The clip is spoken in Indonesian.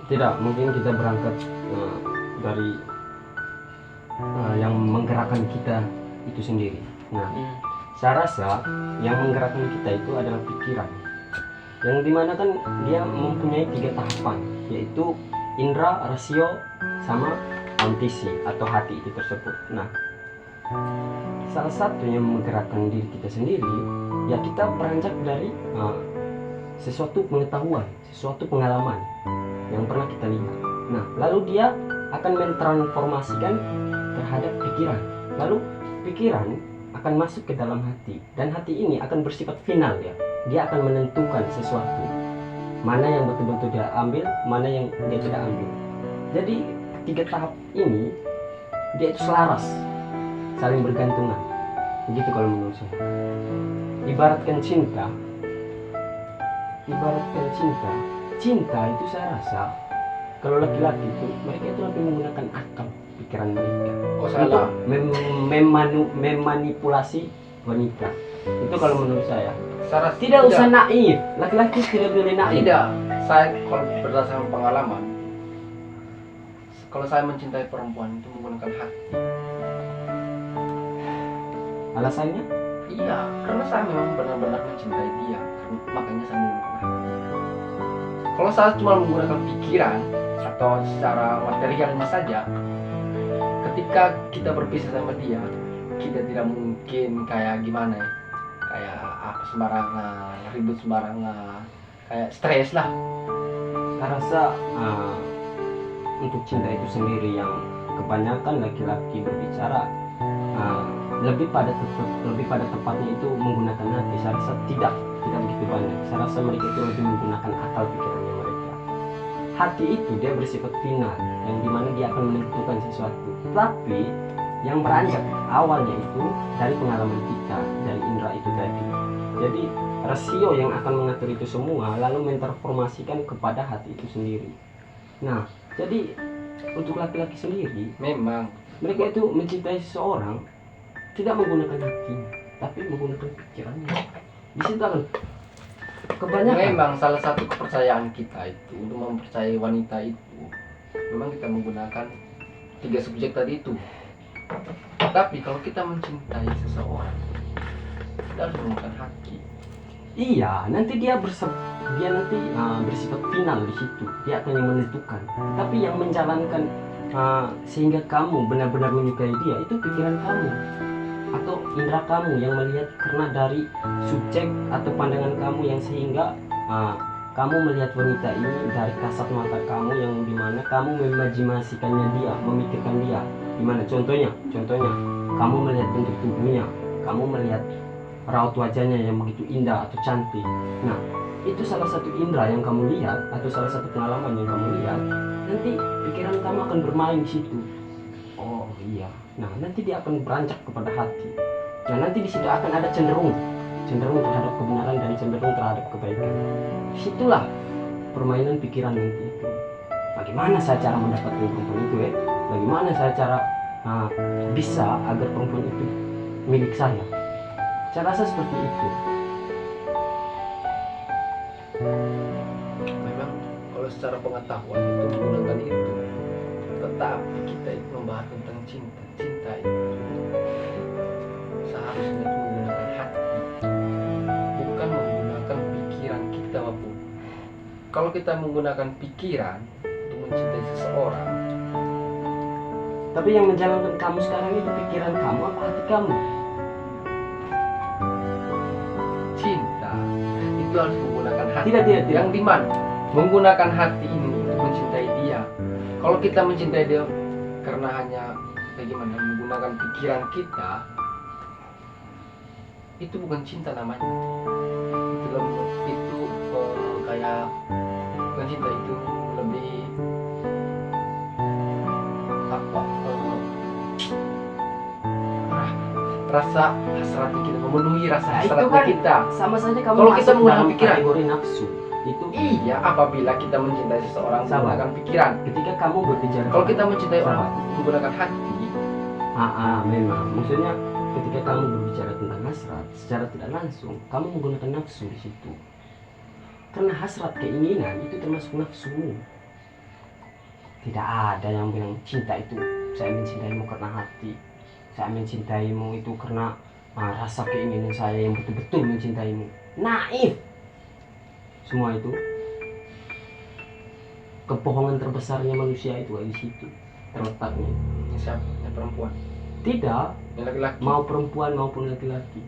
Tidak, mungkin kita berangkat dari yang menggerakkan kita itu sendiri. Nah, saya rasa yang menggerakkan kita itu adalah pikiran, yang dimana kan dia mempunyai 3 tahapan, yaitu indera, rasio, sama autisi atau hati itu tersebut. Nah, salah satu yang menggerakkan diri kita sendiri, ya kita beranjak dari sesuatu pengetahuan, sesuatu pengalaman yang pernah kita lihat. Nah, lalu dia akan mentransformasikan terhadap pikiran. Lalu pikiran akan masuk ke dalam hati, dan hati ini akan bersifat final ya. Dia akan menentukan sesuatu, mana yang betul-betul dia ambil, mana yang dia tidak ambil. Jadi 3 tahap ini dia itu selaras, saling bergantungan. Begitu kalau menurut saya. Ibaratkan cinta, cinta itu saya rasa kalau laki-laki itu mereka itu lebih menggunakan akal pikiran mereka untuk memanipulasi wanita. Itu kalau menurut saya. Tidak usah naif, laki-laki tidak boleh naif. Tidak, saya kalau berdasarkan pengalaman, kalau saya mencintai perempuan itu menggunakan hati. Alasannya? Iya, karena saya memang benar-benar mencintai dia, makanya saya menggunakan hati. Kalau saya cuma menggunakan pikiran atau secara materialnya saja, ketika kita berpisah sama dia, kita tidak mungkin kayak gimana ya, kayak apa sembarangan, ribut sembarangan, kayak stres lah. Saya rasa untuk cinta itu sendiri yang kebanyakan laki-laki berbicara lebih pada tepatnya itu menggunakan hati. Saya rasa tidak begitu banyak. Saya rasa mereka itu lebih menggunakan akal pikirannya mereka. Hati itu dia bersifat final, yang dimana dia akan menentukan sesuatu. Tapi yang beranjak awalnya itu dari pengalaman kita, dari indera itu tadi. Jadi rasio yang akan mengatur itu semua lalu mentransformasikan kepada hati itu sendiri. Nah, jadi untuk laki-laki sendiri Memang mereka itu mencintai seseorang tidak menggunakan hatinya, tapi menggunakan pikirannya. Di situ kan kebanyakan. Memang salah satu kepercayaan kita itu untuk mempercayai wanita itu, memang kita menggunakan 3 subjek tadi itu. Tapi kalau kita mencintai seseorang, kita harus menggunakan hati. Iya, nanti dia nanti bersifat final di situ. Dia akan yang menentukan. Tapi yang menjalankan sehingga kamu benar-benar menyukai dia itu pikiran kamu atau indera kamu yang melihat, karena dari subjek atau pandangan kamu yang sehingga kamu melihat wanita ini dari kasat mata kamu, yang dimana kamu memajimasikannya dia, memikirkan dia. Dimana contohnya kamu melihat bentuk tubuhnya, kamu melihat raut wajahnya yang begitu indah atau cantik. Nah, itu salah satu indera yang kamu lihat atau salah satu pengalaman yang kamu lihat. Nanti pikiran kamu akan bermain di situ. Oh iya. Nah, nanti dia akan beranjak kepada hati. Nah, nanti di situ akan ada cenderung terhadap kebenaran dan cenderung terhadap kebaikan. Disitulah permainan pikiran nanti itu. Bagaimana saya cara mendapatkan perempuan itu ya? Bagaimana saya cara bisa agar perempuan itu milik saya? Saya rasa seperti itu. Memang kalau secara pengetahuan itu menggunakan itu, tetapi kita itu membahas tentang cinta itu seharusnya itu menggunakan hati, bukan menggunakan pikiran kita apapun. Kalau kita menggunakan pikiran untuk mencintai seseorang, tapi yang menjalankan kamu sekarang itu pikiran kamu apa hati kamu? cinta itu harus menggunakan hati. Tidak. Yang dimana menggunakan hati ini untuk mencintai dia. Kalau kita mencintai dia karena hanya bagaimana menggunakan pikiran kita, itu bukan cinta namanya. Itu kayak bukan cinta, itu lebih apa? Rasa hasrat kita, memenuhi rasa hasrat kan kita. sama saja kamu Kalau kita masuk menggunakan dalam pikiran, kategori nafsu. Itu iya, apabila kita mencintai seseorang menggunakan pikiran. ketika kamu berbicara, Kalau kita mencintai sama. orang menggunakan hati, memang maksudnya ketika kamu berbicara tentang hasrat secara tidak langsung kamu menggunakan nafsu di situ, karena hasrat keinginan itu termasuk nafsumu. Tidak ada yang bilang cinta itu saya mencintaimu karena hati, saya mencintaimu itu karena rasa keinginan saya yang betul-betul mencintaimu. Naif. Semua itu kebohongan terbesarnya manusia itu di situ terletaknya. Siapa? Yang perempuan. Tidak, Yang laki-laki. mau perempuan maupun laki-laki.